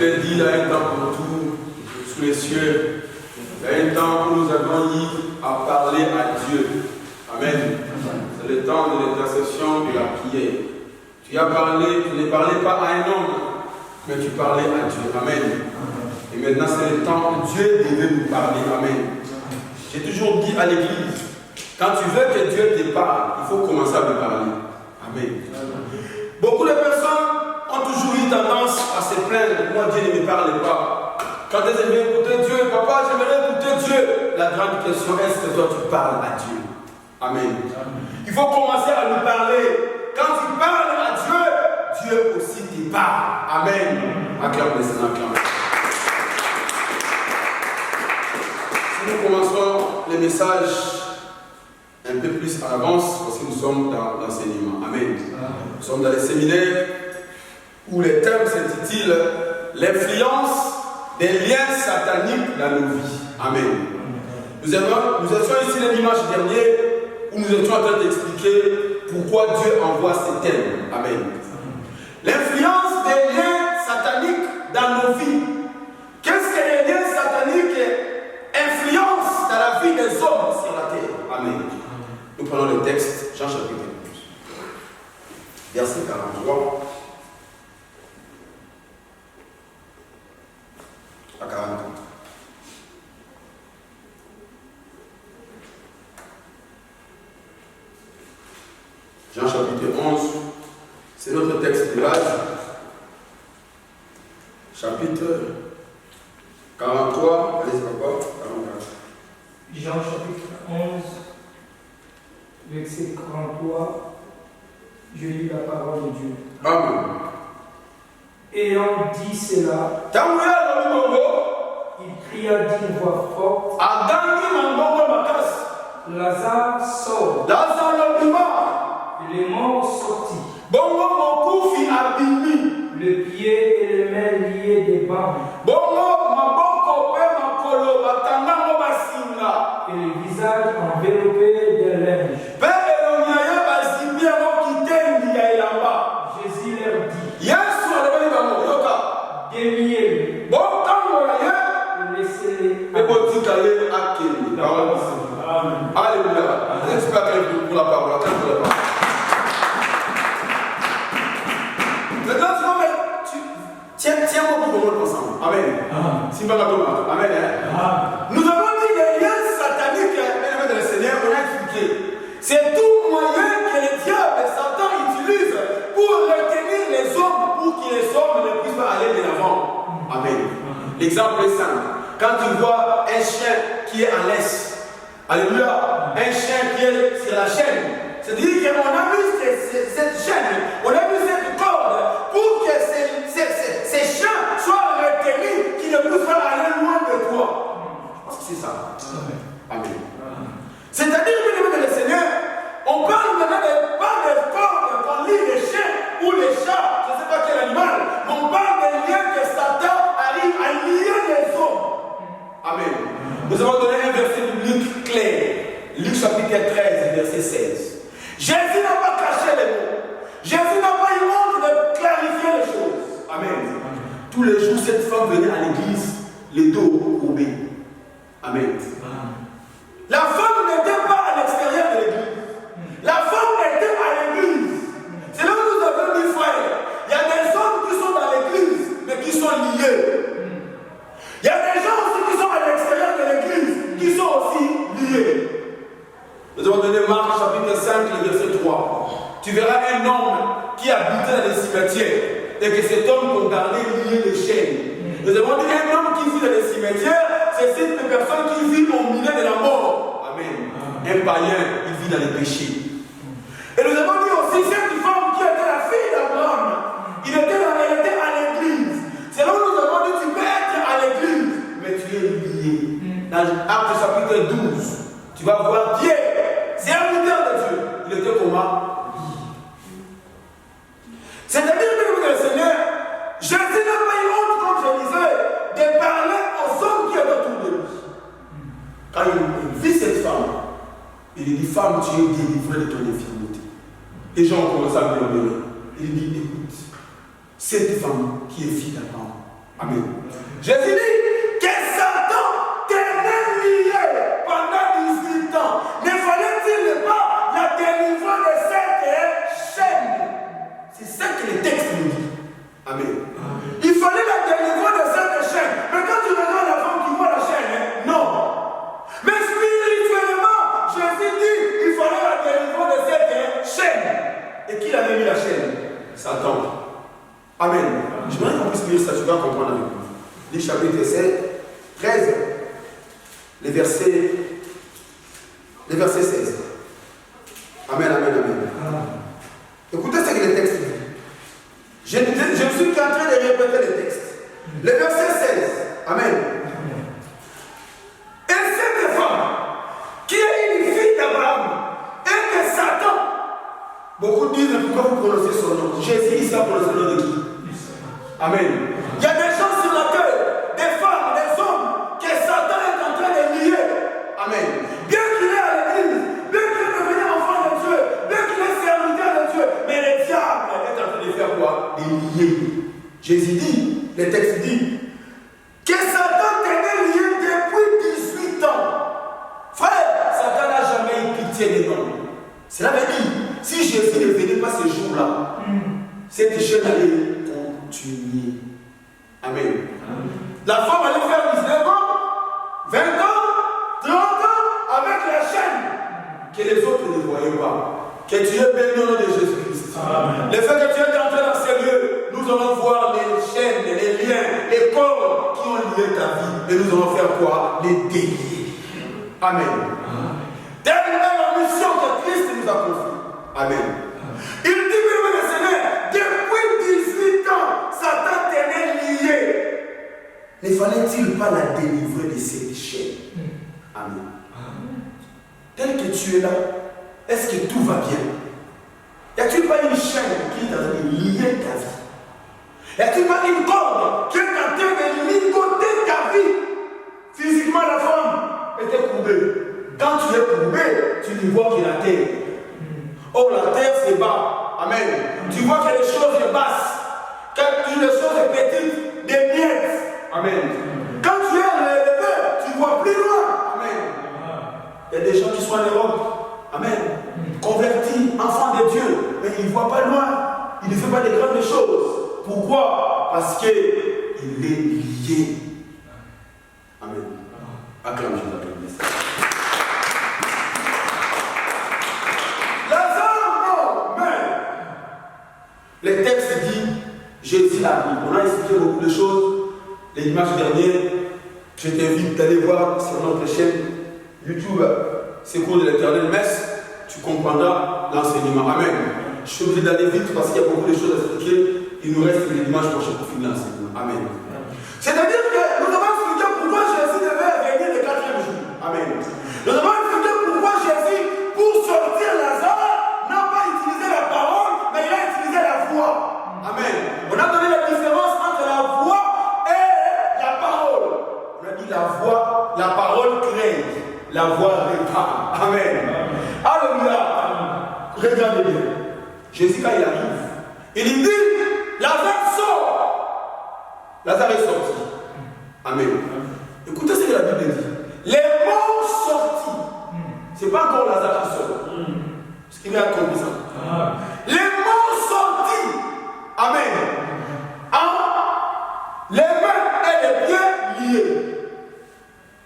je l'ai dit, il y a un temps pour tout, sous les cieux. Il y a un temps où nous avons eu à parler à Dieu. Amen. C'est le temps de l'intercession et de la prière. Tu as parlé, tu ne parlais pas à un homme, mais tu parlais à Dieu. Amen. Et maintenant, c'est le temps où Dieu devait nous parler. Amen. J'ai toujours dit à l'église, quand tu veux que Dieu te parle, il faut commencer à me parler. Amen. Beaucoup de personnes ont toujours eu tendance à se plaindre. Moi, Dieu ne me parle pas. Quand elles aiment écouter Dieu, papa, j'aimerais écouter Dieu. La grande question, est-ce que toi tu parles à Dieu? Amen. Il faut commencer à lui parler. Quand tu parles à Dieu, Dieu aussi te parle. Amen. Acclame le Seigneur, acclame. Si nous commençons les messages un peu plus à l'avance, parce que nous sommes dans l'enseignement. Amen. Nous sommes dans les séminaires où les thèmes s'intitulent l'influence des liens sataniques dans nos vies. Amen. Nous étions ici le dimanche dernier où nous étions en train d'expliquer pourquoi Dieu envoie ces thèmes. Amen. L'influence des liens sataniques dans nos vies. Qu'est-ce que les liens sataniques influencent dans la vie des hommes sur la terre? Amen. Nous prenons le texte, Jean chapitre 12, verset 43 à 44. Jean chapitre 11, c'est notre texte de base. Chapitre 43, allez-y papa, 44. Jean chapitre 11, verset 43, je lis la parole de Dieu. Amen. Ayant dit cela, il cria d'une voix forte, Lazare sort. Et les morts sortis. Le pied et les mains liés des bandes. Et le visage enveloppé de linge. Jésus leur dit, déliez-le et laissez-les. Alléluia. J'espère que pour la parole. Maintenant, tiens-moi pour qu'on ensemble. Amen. Amen. Nous avons dit les liens sataniques, mesdames et Seigneur, on a expliqué. C'est tout moyen que le diable, Satan, utilise pour retenir les hommes, pour que les hommes ne puissent pas aller de l'avant. Amen. L'exemple est simple. Quand tu vois un chien qui est en laisse, alléluia, un chien qui est sur la chaîne, c'est-à-dire qu'on a mis cette chaîne, on a mis cette corde pour que ces chiens soient retenus, qu'ils ne puissent pas aller loin de toi. Je pense que c'est ça. Amen. C'est-à-dire que le Seigneur, on parle maintenant pas des cordes qu'on lit les chiens ou les chats, je ne sais pas quel animal, mais on parle des liens que Satan arrive à lier les hommes. Amen. Nous avons donné un verset biblique clair. Luc chapitre 13, verset 16. Jésus n'a pas caché les mots. Jésus n'a pas eu honte de clarifier les choses. Amen. Tous les jours, cette femme venait à l'église, les dos courbés. Amen. La femme n'était pas à l'extérieur de l'église. La femme était à l'église. C'est là où nous avons dit, frère, il y a des hommes qui sont dans l'église, mais qui sont liés. Il y a des gens aussi qui sont à l'extérieur de l'église, qui sont aussi liés. Nous avons donné Marc chapitre 5, le verset 3. Tu verras un homme qui habitait dans les cimetières et que cet homme qu'on gardait lié les chaînes. Nous avons dit un homme qui vit dans les cimetières, c'est cette personne qui vit au milieu de la mort. Amen. Un païen, il vit dans les péchés. Et nous avons dit aussi cette femme qui était la fille d'Abraham, elle était à l'église. C'est là où nous avons dit tu peux être à l'église, mais tu es lié. Dans Actes chapitre 12, tu vas voir Pierre. C'est un leader de Dieu. Il était comment? C'est-à-dire que le Seigneur, Jésus n'a pas eu honte, comme je disais, de parler aux hommes qui étaient autour de lui. Quand il vit cette femme, il lui dit, femme, tu es délivrée de ton infirmité. Les gens ont commencé à murmurer. Il lui dit, écoute, cette femme qui est fille d'Abraham, Amen. Jésus dit que Satan tenait lié pendant 18 ans. Ne fallait-il pas la délivrer de cette chaîne? C'est ça que le texte nous dit. Amen. Il fallait la délivrer de cette chaîne. Mais quand tu regardes la femme qui voit la chaîne, non. Mais spirituellement, Jésus dit qu'il fallait la délivrer de cette chaîne. Et qui avait mis la chaîne? Satan. Amen. Je voudrais qu'on puisse lire ça, tu vas comprendre avec moi. Lis chapitre 7, 13, les versets 16. Amen, amen, amen. Écoutez ce que le texte dit. Je suis en train de répéter le texte. Le verset 16. Amen. Et cette femme, qui est une fille d'Abraham, et que Satan, beaucoup disent pourquoi vous prononcez son nom. Jésus, il va prononcer le nom de qui? Amen. Il y a des gens sur la terre, des femmes, des hommes, que Satan est en train de lier. Amen. Bien qu'il est à l'église, bien qu'il est devenu enfant de Dieu, bien qu'il est serviteur de Dieu, mais le diable est en train de faire quoi? De lier. Jésus dit, le texte dit, que Satan tenait lié depuis 18 ans. Frère, Satan n'a jamais eu pitié des hommes. Cela veut dire, si Jésus ne venait pas ce jour-là, cette chaîne allait continuer. Amen. La femme allait faire 19 ans, 20 ans, 30 ans avec la chaîne que les autres ne voyaient pas. Que tu es béni au nom de Jésus-Christ. Le fait que tu es entré dans ces lieux, nous allons voir les chaînes, les liens, les corps qui ont lié ta vie. Et nous allons faire quoi? Les délier. Amen. Telle est la mission que Christ nous a confiée. Amen. Il dit, oui, le Seigneur, depuis 18 ans, Satan tenait lié. Ne fallait-il pas la délivrer de cette chaîne? Amen. Tel que tu es là, est-ce que tout va bien? Y a-t-il pas une chaîne qui est en train de lier ta vie? Y a-t-il pas une corde qui est en train de ligoter ta vie? Physiquement, la femme était courbée. Quand tu es courbé, tu ne vois que la terre. Oh, la terre c'est bas. Amen. Tu vois que les choses basses. Quand les choses petites, des miettes. Amen. Quand tu es élevé, tu vois plus loin. Amen. Il y a des gens qui sont en Europe. Amen. Convertis, enfants de Dieu. Mais ils ne voient pas loin. Ils ne font pas de grandes choses. Pourquoi? Parce qu'il est lié. Amen. Acclame Jésus. Le texte dit, Jésus arrive. On a expliqué beaucoup de choses. Les dimanches derniers, je t'invite d'aller voir sur notre chaîne YouTube, Secours de l'Éternel Messe. Tu comprendras l'enseignement. Amen. Je suis obligé d'aller vite parce qu'il y a beaucoup de choses à expliquer. Il nous reste les dimanches prochains pour finir l'enseignement. Amen. C'est-à-dire que nous avons expliqué pourquoi Jésus devait venir le 4e jour. Amen. Nous avons expliqué pourquoi Jésus, pour sortir Lazare, n'a pas utilisé la parole, mais il a utilisé la voix. Amen. On a donné la différence entre la voix et la parole. On a dit la voix, la parole crée, la voix répare. Amen. Alléluia. Regardez bien. Jésus, quand il arrive, il dit, Lazare sort. Lazare est sorti. Amen. Écoutez ce que la Bible dit. Les morts sortis. Ce n'est pas encore Lazare qui sort. Est-ce qu'il a compris ça? Les morts sortis. Amen. Les mains et les pieds liés.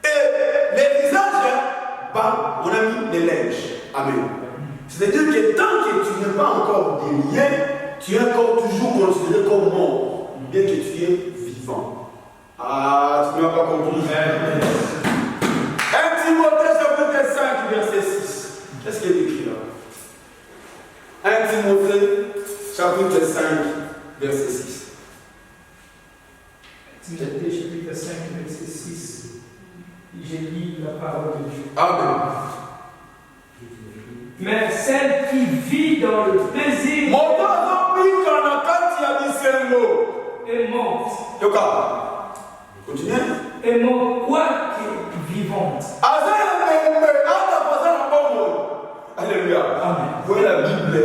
Et les visages, bah, on a mis les linges. Amen. C'est-à-dire que tant que tu n'es pas encore délié, tu es encore toujours considéré comme mort, bien que tu es vivant. Ah, tu n'as pas compris. 1 Timothée chapitre 5, verset 6. Qu'est-ce qu'il est écrit là? 1 Timothée chapitre 5, verset 6. Timothée chapitre 5, verset 6. J'ai lu la parole de Dieu. Amen. Mais celle qui vit dans le plaisir est morte. Continue. Est morte, quoique vivante. Alléluia. Amen. Vous voyez, la Bible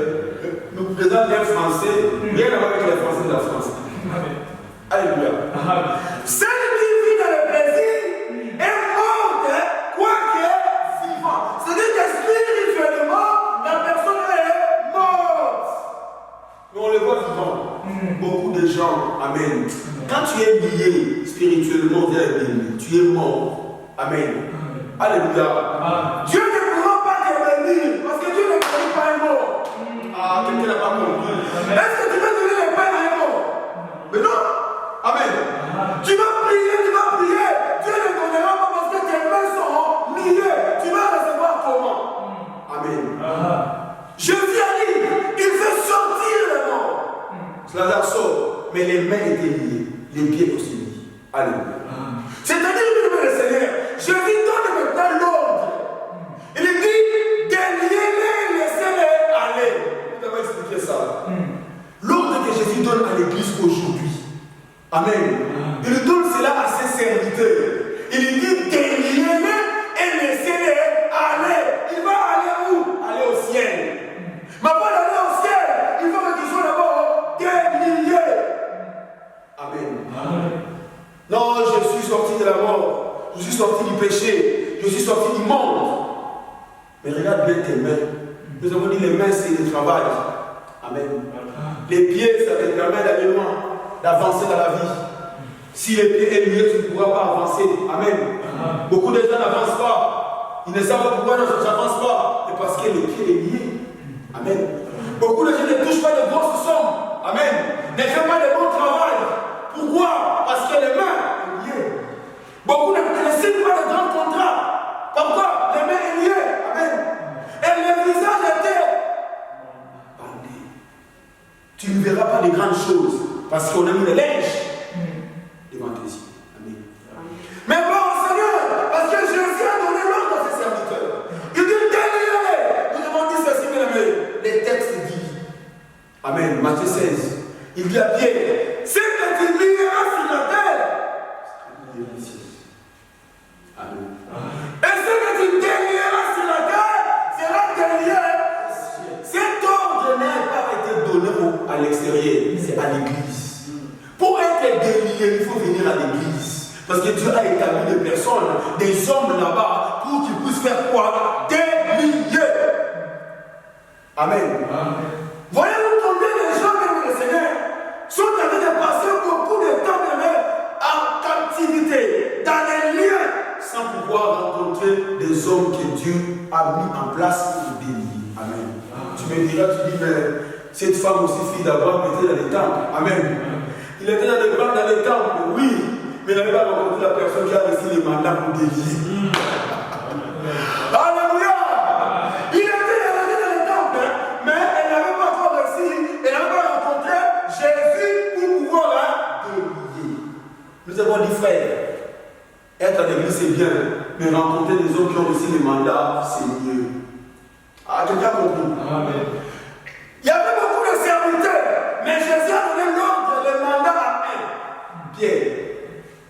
nous présente les Français, rien à voir avec les Français de la France. Amen. Alléluia. Amen. gens. Amen. Quand tu es lié spirituellement vers l'ennemi, tu es mort. Amen. Alléluia. Dieu ne pourra pas te bénir parce que Dieu ne bénit pas un mort. Ah, quelqu'un n'a pas compris. Est-ce que tu veux donner les pains à un mort? Mais non. Amen. Tu vas prier. Dieu ne donnera pas parce que tes mains seront liées. Tu vas recevoir comment? Amen. Jésus arrive, il veut sortir les morts. Lazare sort, mais les mains étaient liées, les pieds aussi liés. Alléluia. C'est-à-dire que le Seigneur, Jésus donne maintenant l'ordre. Il dit, déliez-les, laissez-les aller. Vous avez expliqué ça. L'ordre que Jésus donne à l'église aujourd'hui. Amen. Il donne cela à ses serviteurs. Il dit, déliez-les et laissez-les aller. Il va aller où? Aller au ciel. Mais avant d'aller au ciel, il faut que tu sois d'abord délié. Amen. Non, je suis sorti de la mort. Je suis sorti du péché. Je suis sorti du monde. Mais regarde bien tes mains. Nous avons dit les mains, c'est le travail. Amen. Les pieds, ça te permet d'aller loin, d'avancer dans la vie. Si les pieds sont liés, tu ne pourras pas avancer. Amen. Beaucoup de gens n'avancent pas. Ils ne savent pas pourquoi ils n'avancent pas. C'est parce que le pied est lié. Amen. Beaucoup de gens ne touchent pas de grosses sommes. Amen. Ne font pas de bon travail. Pourquoi? Parce que les mains sont liées. Beaucoup ne signent pas de grands contrats. Pourquoi? Les mains sont liées. Amen. Et le visage était bandé. Tu ne verras pas de grandes choses parce qu'on a mis le linge devant tes yeux. Amen. Mais bon, Seigneur, parce que Jésus a donné l'ordre à ses serviteurs. Il dit, déliez-les. Nous avons dit ceci, bien aimé. Les textes disent, Amen, Matthieu 16, il dit à Pierre, ce que tu lieras sur la terre, Amen. Et ce que tu délieras sur la terre, sera délié. Cet ordre n'a pas été donné à l'extérieur, c'est à l'église. Pour être délié, il faut venir à l'église. Parce que Dieu a établi des personnes, des hommes là-bas, pour qu'ils puissent faire quoi? Délier. Amen. Voyez-vous combien de gens, même le Seigneur, sont en train de passer beaucoup de temps en captivité, dans les lieux, sans pouvoir rencontrer des hommes que Dieu a mis en place pour délier. Amen. Tu me diras, tu dis, mais cette femme aussi, fille d'Abraham, était dans les temples. Amen. Il était dans les temples, oui, mais il n'avait pas rencontré la personne qui a reçu les mandats pour délier. Alléluia! Il était dans les temples, mais elle n'avait pas encore reçu, elle n'avait pas rencontré Jésus pour pouvoir délier. Nous avons dit, frère, être à l'église c'est bien, mais rencontrer des hommes qui ont reçu les mandats, c'est mieux. Ah, quelqu'un compris? Amen. Il y avait beaucoup de serviteurs, mais Jésus a donné l'ordre, le mandat à un. Pierre,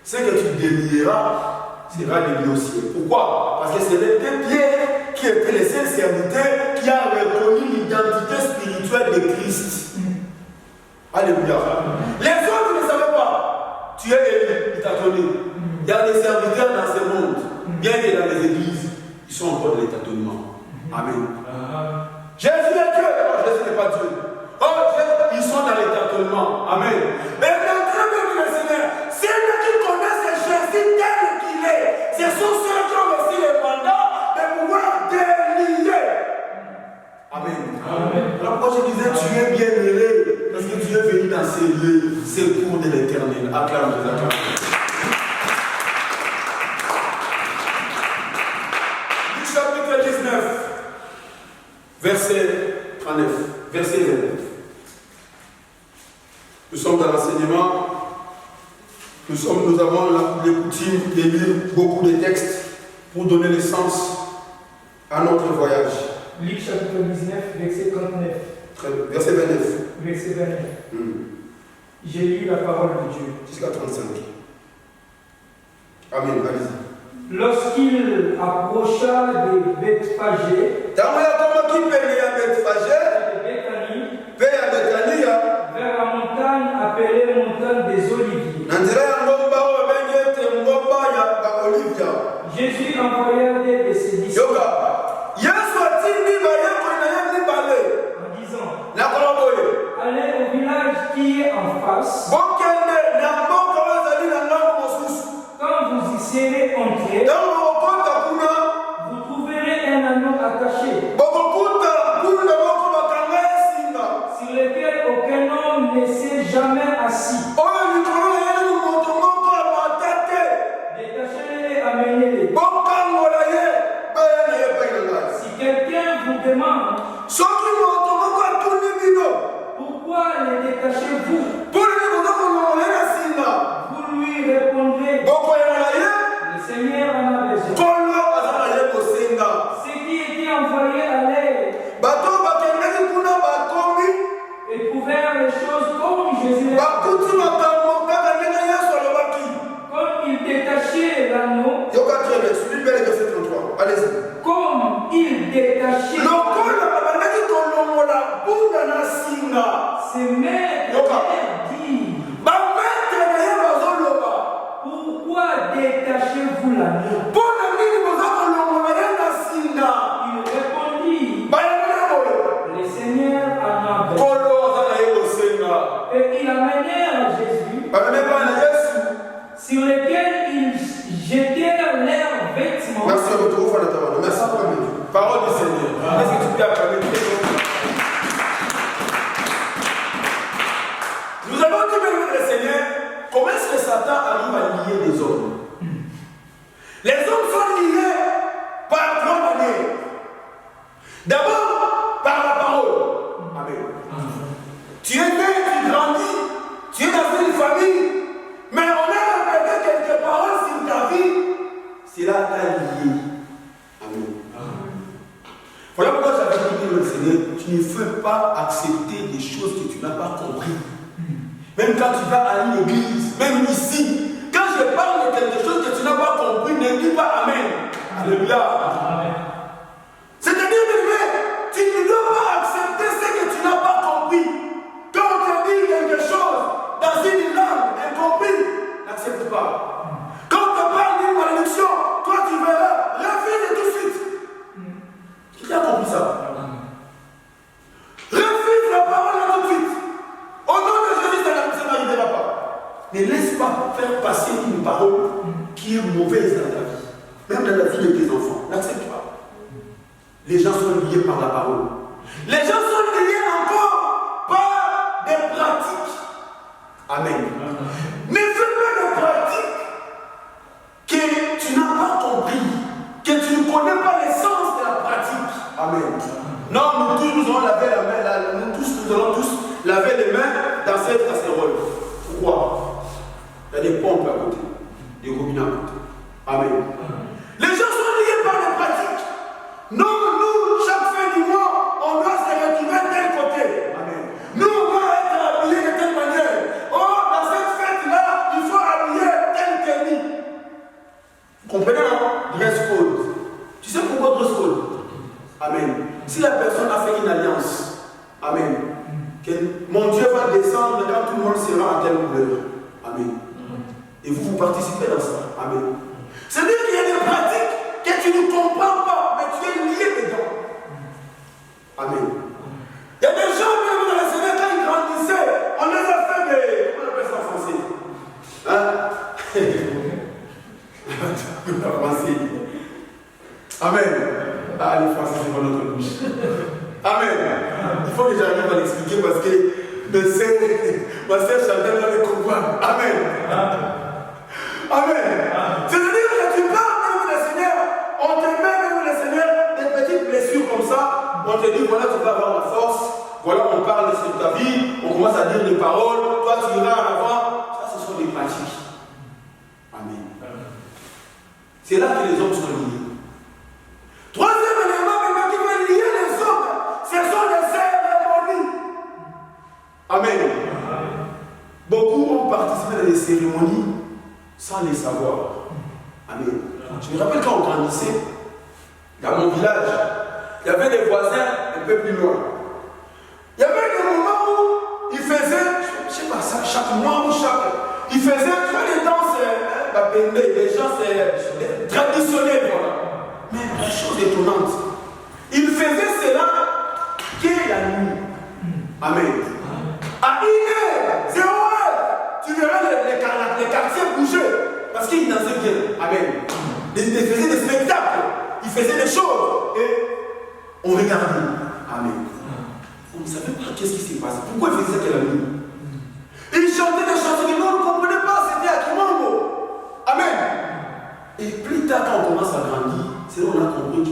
ce que tu délieras sera délié aussi. Pourquoi? Parce que c'était Pierre qui était le seul serviteur qui a reconnu l'identité spirituelle de Christ. Alléluia. Les autres ne savaient pas. Tu es élu, il t'a donné. Il y a des serviteurs dans ce monde, bien que dans les églises, ils sont encore dans les tâtonnements. Amen. Jésus est Dieu. Non, Jésus n'est pas Dieu. Oh, ils sont dans les tâtonnements. Amen. Mais maintenant, même le Seigneur, c'est eux qui connaissent Jésus tel qu'il est. Ce sont ceux qui ont aussi les mandats de pouvoir délier. Amen. Alors, moi je disais, tu es bien heureux parce que tu es venu dans ces lieux, ces cours de l'éternel. Acclame Jésus, acclame. Chapitre 19, verset 39, verset 29. Nous sommes dans l'enseignement, nous avons la coutume de lire beaucoup de textes pour donner le sens à notre voyage. Luc chapitre 19, verset 39. Verset 29. Verset 29. J'ai lu la parole de Dieu. Jusqu'à 35. Amen, allez-y. Lorsqu'il approcha de Bethphagée, vers la montagne appelée montagne des Oliviers, Jésus envoya des de ses disciples en disant, allez au village qui est en face, vous demande, pourquoi les détachez-vous? Vous lui répondrez, le Seigneur en a besoin. Ceux qui étaient envoyés allaient et trouvèrent les choses comme Jésus l'a dit. Comme il détachait l'anneau, comme il détachait ses maîtres disent, pourquoi détachez-vous l'anneau? Il répondit, le Seigneur en a besoin. Et ils amenèrent Jésus, sur lequel ils jetèrent leurs vêtements. Merci à votre ouvre la table. Merci. Parole du Seigneur. Est-ce que tu peux acclamer très fort? Nous avons dit, bien le Seigneur, comment est-ce que Satan arrive à lier les hommes? Les hommes sont liés par trois manières. D'abord, par la parole. Amen. Tu es né, tu grandis, tu es dans une famille, mais on a répété quelques paroles sur ta vie, cela t'a lié. Amen. Voilà pourquoi j'avais dit au Seigneur, tu ne veux pas accepter des choses que tu n'as pas compris. Même quand tu vas à une église, même ici, quand je parle de quelque chose que tu n'as pas compris, ne dis pas Amen. Alléluia. C'est-à-dire que tu ne dois pas accepter ce que tu n'as pas compris. Quand on te dit quelque chose dans une langue incomprise, n'accepte pas. Quand on te parle d'une malédiction, toi tu verras, refuse tout de suite. Qui a compris ça? Refuse la parole là tout de suite. Au nom de Jésus, ça n'arrivera pas. Ne laisse pas faire passer une parole qui est mauvaise dans ta vie. Même dans la vie de tes enfants. N'accepte pas. Les gens sont liés par la parole. Les gens sont liés encore par des pratiques. Amen. Ne fais pas de pratiques que tu n'as pas compris, que tu ne connais pas l'essence de la pratique. Amen. Non, nous tous nous allons laver la main, nous allons tous laver les mains dans cette casserole. Pourquoi? Il y a des pompes à côté, des robinets à côté. Amen. Les gens sont liés par les pratiques. Non, nous, chaque fin du mois, on doit se retrouver tel côté. Amen. Nous, on doit être habillés de telle manière. Oh, dans cette fête-là, il faut habiller tel tenue. Vous comprenez, non? Dress code. Tu sais pourquoi dress code? Amen. Si la personne a fait une alliance, amen, que mon Dieu va descendre quand tout le monde sera en telle couleur. Amen. Et vous participez dans ça. Amen. C'est-à-dire qu'il y a des pratiques que tu ne comprends pas, mais tu es lié dedans. Amen. Il y a des gens, même dans le Seigneur, quand ils grandissaient, on les a fait des. Comment on appelle ça en français? Hein? Amen. Ah, les Français, c'est pas notre bouche. Amen. Il faut que j'arrive à l'expliquer parce que ma sœur Chantal va le comprendre. Amen. Amen. C'est-à-dire que tu parles même le Seigneur, on te met même le Seigneur des petites blessures comme ça, on te dit voilà, tu vas avoir la force, voilà, on parle sur ta vie, on commence à dire des paroles, toi tu iras en avant. Ça, ce sont des pratiques. Amen. C'est là que les hommes sont liés. Troisième élément, maintenant qui va lier les hommes, ce sont les cérémonies. Amen. Beaucoup ont participé à des cérémonies sans les savoir. Amen. Je me rappelle quand on grandissait, dans mon village, il y avait des voisins un peu plus loin. Il y avait des moments où ils faisaient, je ne sais pas ça, chaque mois ou chaque. Ils faisaient, tu vois, les danses, les gens traditionnels, voilà. Mais la chose étonnante, ils faisaient cela qu'est la nuit. Amen. À 1h, 0h, tu verras les quartiers bouger parce qu'ils dansaient bien. Amen. Ils faisaient des spectacles, ils faisaient des choses et on regardait. Amen. On ne savait pas qu'est-ce qui s'est passé. Pourquoi ils faisaient ça que la nuit? Ils chantaient des chansons que nous on ne comprenait pas, c'était à Kimongo. Amen. Et plus tard, quand on commence à grandir, c'est là qu'on a compris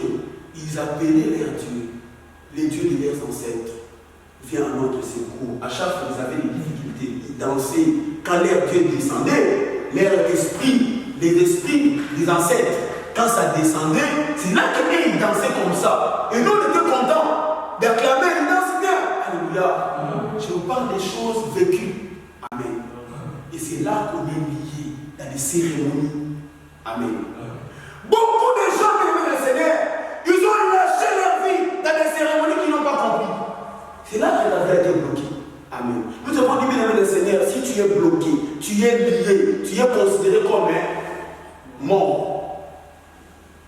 qu'ils appelaient leur Dieu les dieux de leurs ancêtres viennent à notre secours. À chaque fois qu'ils avaient des difficultés, ils dansaient. Quand leur Dieu descendait, leur esprit, les esprits des ancêtres, quand ça descendait, c'est là qu'ils dansaient comme ça. Et nous, on était contents d'acclamer, ils dansent bien. Alléluia. Je vous parle des choses vécues. Amen. Et c'est là qu'on est lié dans les cérémonies. Amen. Beaucoup de gens, bien le Seigneur, ils ont lâché leur vie dans des cérémonies qu'ils n'ont pas compris. C'est là que la vie a été bloquée. Amen. Nous avons dit, bien le Seigneur, si tu es bloqué, tu es lié, tu es considéré comme un mort.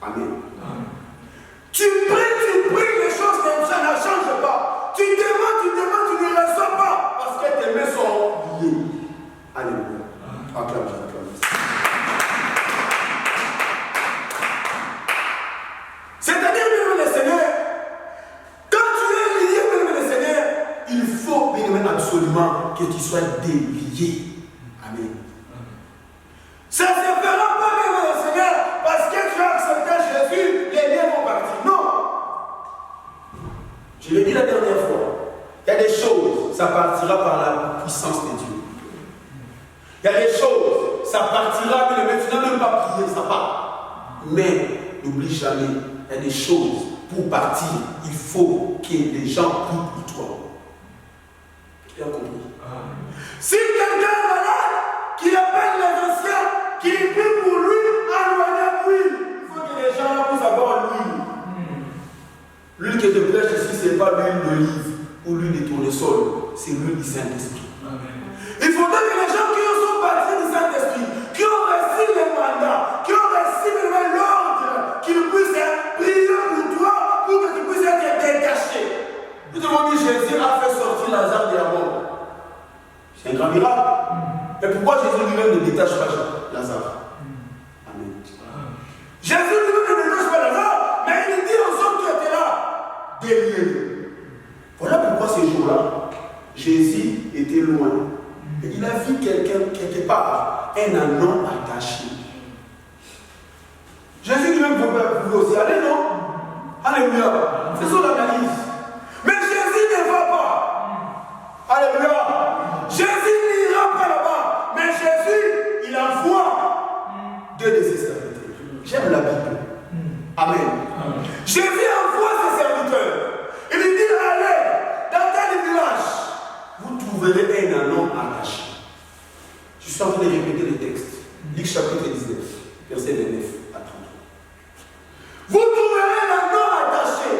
Amen. Tu pries, les choses comme ça ne changent pas. Tu demandes, tu ne reçois pas parce que tes mains sont liées. Alléluia. Acclame. C'est-à-dire, bien le Seigneur, quand tu es lié, bien le Seigneur, il faut bien absolument que tu sois délié. Amen. Ça ne se fera pas, bien le Seigneur, parce que tu as accepté Jésus, les liens vont partir. Non. Je l'ai dit la dernière fois. Il y a des choses, ça partira par la puissance de Dieu. Il y a des choses, ça partira, mais tu n'as même pas prié, ça part. Mais n'oublie jamais, il y a des choses, pour partir, il faut que les gens prient pour toi. Tu as compris? Si quelqu'un est malade, qu'il appelle les anciens, qu'il prie pour lui, envoyez l'huile. Il faut que les gens là puissent avoir l'huile. L'huile que je prêche ici, ce n'est pas l'huile d'olive ou l'huile de tournesol, c'est l'huile du Saint-Esprit. Il faudrait que les gens qui sont partis du Saint-Esprit, qui ont reçu les mandats, qui ont reçu l'ordre, qu'ils puissent prier pour toi, pour que tu puisses être détaché. Nous avons dit Jésus a fait sortir Lazare de la mort. C'est un grand miracle. Mais pourquoi Jésus lui-même ne détache pas Lazare? Amen. Jésus lui-même ne détache pas Lazare, mais il dit aux hommes qui étaient là, déliez-le. Voilà pourquoi ce jour-là, Jésus était loin. Et il a vu quelqu'un quelque part, un anon attaché. Jésus lui-même pouvait aussi aller, non? Alléluia. Faisons l'analyse. Mais Jésus ne va pas. Alléluia. Jésus n'ira pas là-bas. Mais Jésus, il envoie deux de ses serviteurs. J'aime la Bible. Amen. Jésus envoie ses serviteurs. Il lui dit, allez, dans tel village, vous trouverez un anon attaché. Je suis en train de répéter le texte. Luc chapitre 19, verset 29 à 30. Vous trouverez un anon attaché.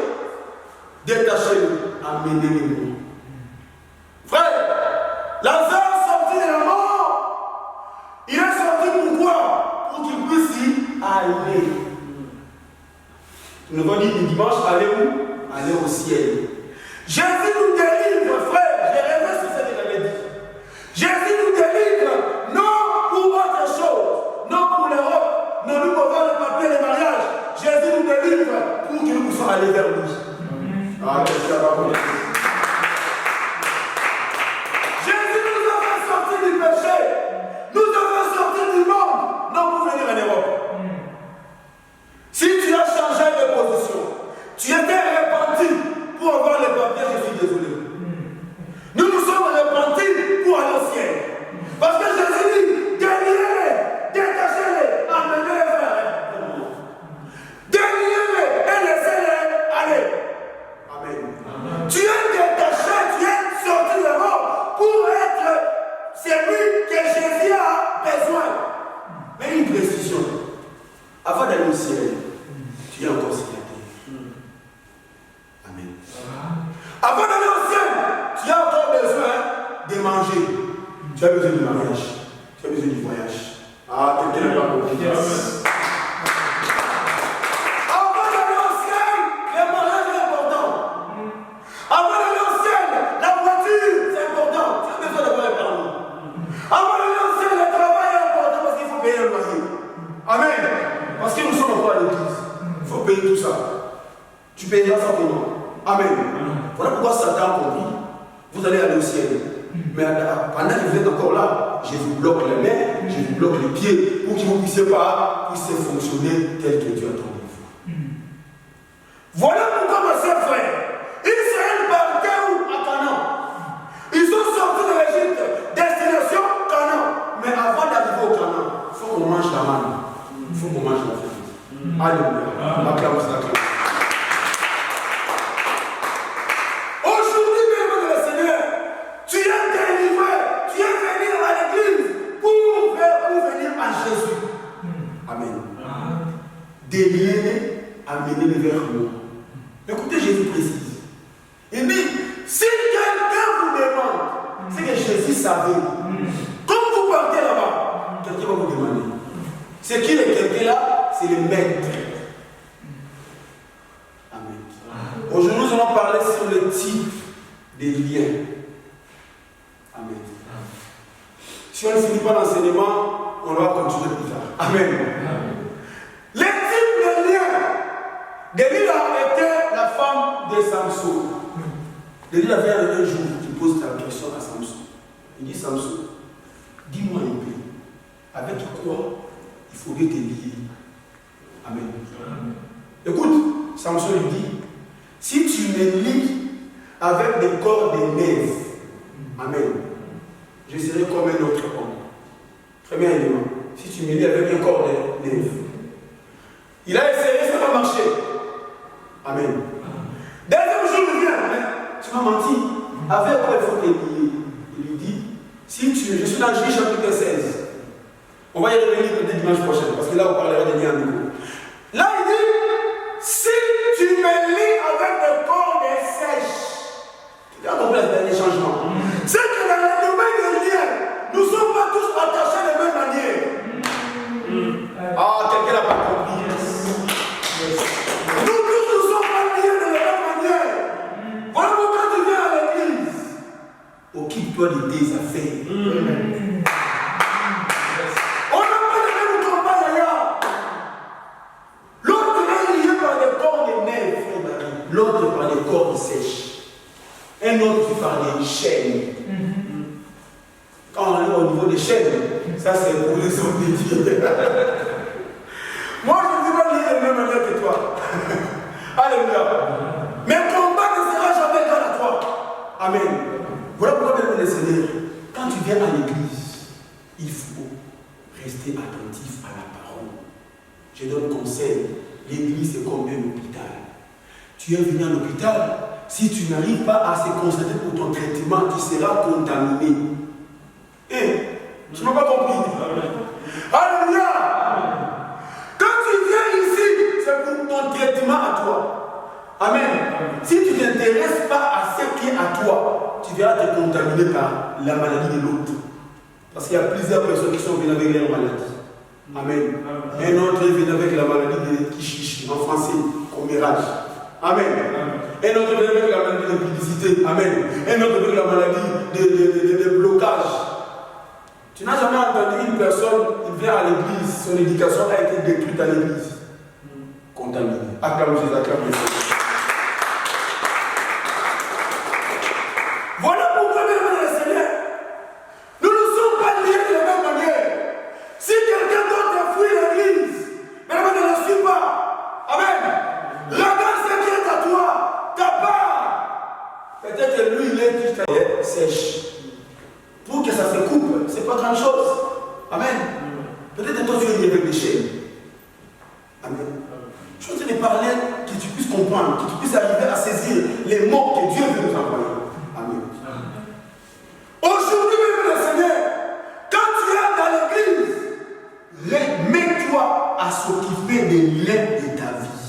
Détachez-le, amenez-le. Frère, Lazare sorti de la mort. Il est sorti pourquoi? Pour qu'il puisse y aller. Nous avons dit le dimanche, aller où? Aller au ciel. Jésus nous délivre, frère. J'ai rêvé sur ce que j'avais dit. Jésus nous délivre, non pour autre chose, non pour l'Europe, non nous pouvons le papier des mariages. Jésus nous délivre pour que nous puissions aller vers lui. Ah, Jésus nous a fait sortir du péché, nous a fait sortir du monde, non pour venir en Europe. Si tu as changé de position, tu étais repenti pour avoir les papiers, je suis désolé. Nous nous sommes repentis pour aller au ciel. Parce que Jésus dit, déliez-les, détachez-les, amenez-les vers eux. Déliez-les et laissez-les aller. Amen. Tu es détaché, tu es sorti de mort pour être celui que Jésus a besoin. Mais une précision, avant d'aller au ciel, tu es encore célibataire. Amen. Avant d'aller au ciel, tu as encore besoin de manger. Tu as besoin du mariage. Tu as besoin du voyage. Ah, quelqu'un n'a pas compris. Avant d'aller au ciel, le mariage est important. Avant d'aller au ciel, la voiture, c'est important. Tu as besoin d'avoir un permis. Avant d'aller au ciel, le travail est important parce qu'il faut payer le loyer. Amen. Parce que nous sommes encore à l'église. Il faut payer tout ça. Tu payeras ça comment? Amen. Voilà pourquoi Satan a compris. Vous allez aller au ciel. Mais pendant que vous êtes encore là, je vous bloque les mains, je vous bloque les pieds pour que vous ne puissiez pas fonctionner tel que Dieu a attendu. Voilà pourquoi, ma soeur, frère, il vers moi. Écoutez, Jésus précise. Il dit, si quelqu'un vous demande, c'est que Jésus savait. Comme vous partez là-bas, quelqu'un va vous demander. C'est qui le quelqu'un là? C'est le maître. Amen. Aujourd'hui, nous allons parler sur le type des liens. Amen. Si on ne finit pas l'enseignement, on va continuer plus tard. Amen. Les types de liens. Delilah était la femme de Samson. Delilah vient un jour qui pose la question à Samson. Il dit, Samson, dis-moi un peu, avec quoi il faudrait te lier? Amen. Écoute, Samson lui dit, si tu me lis avec des corps de neige, amen, je serai comme un autre homme. Premier élément, si tu me lis avec un corps de neige. Il a essayé, ça n'a pas marché. Amen. Deuxième jour, il vient, tu m'as menti. Avec quoi il faut te lier? Il lui dit, si tu, je suis dans Juge chapitre 16. On va y revenir peut-être dimanche prochain, parce que là, on parlera des liens à nouveau. Là, il dit, si tu me lis avec des cordes sèches, tu as compris le dernier changement. C'est que dans le domaine des liens, nous ne sommes pas tous attachés de la même manière. Ah, quelqu'un n'a pas compris. Nous tous, nous sommes pas liés de la même manière. Voilà pourquoi tu viens à l'église. Occupe-toi de tes affaires. L'autre par les cordes sèches, un autre par les chaînes. Quand on est au niveau des chaînes, ça c'est pour les hommes de Dieu. Moi je ne suis pas lié de la même manière que toi. Alléluia. Mais combat ne sera jamais égal à toi. Amen. Voilà pourquoi, mesdames et Seigneur, quand tu viens à l'église, il faut rester attentif à la parole. Je donne conseil, l'église c'est comme un hôpital. Tu es venu à l'hôpital, si tu n'arrives pas à se concentrer pour ton traitement, tu seras contaminé. Tu n'as pas compris? Alléluia! Quand tu viens ici, c'est pour ton traitement à toi. Amen. Si tu ne t'intéresses pas à ce qui est à toi, tu verras te contaminer par la maladie de l'autre. Parce qu'il y a plusieurs personnes qui sont venues avec leur maladie. Amen. Un autre est venu avec la maladie de Kishishi, en français, commérage. Amen. Un autre avec la maladie de publicité. Amen. Un autre avec la maladie de blocage. Tu n'as jamais entendu une personne, il vient à l'église, son éducation a été détruite à l'église. Contaminé. Acclame Jésus, acclame Jésus. Voilà pourquoi, mesdames et Seigneur, nous ne sommes pas liés de la même manière. Si quelqu'un d'autre fuit l'église, mesdames, ne le suit pas. Amen. Regarde ce qui est à toi, ta part. Peut-être que lui, il est juste sèche. Pour que ça se coupe, ce n'est pas grand chose. Amen. Peut-être que toi, tu es lié avec des chaînes. Amen. Je suis en train de parler, que tu puisses comprendre, que tu puisses arriver à saisir les mots que Dieu veut nous envoyer. Amen. Aujourd'hui, mesdames et Seigneur, quand tu es dans l'église, mets-toi à s'occuper des liens de ta vie.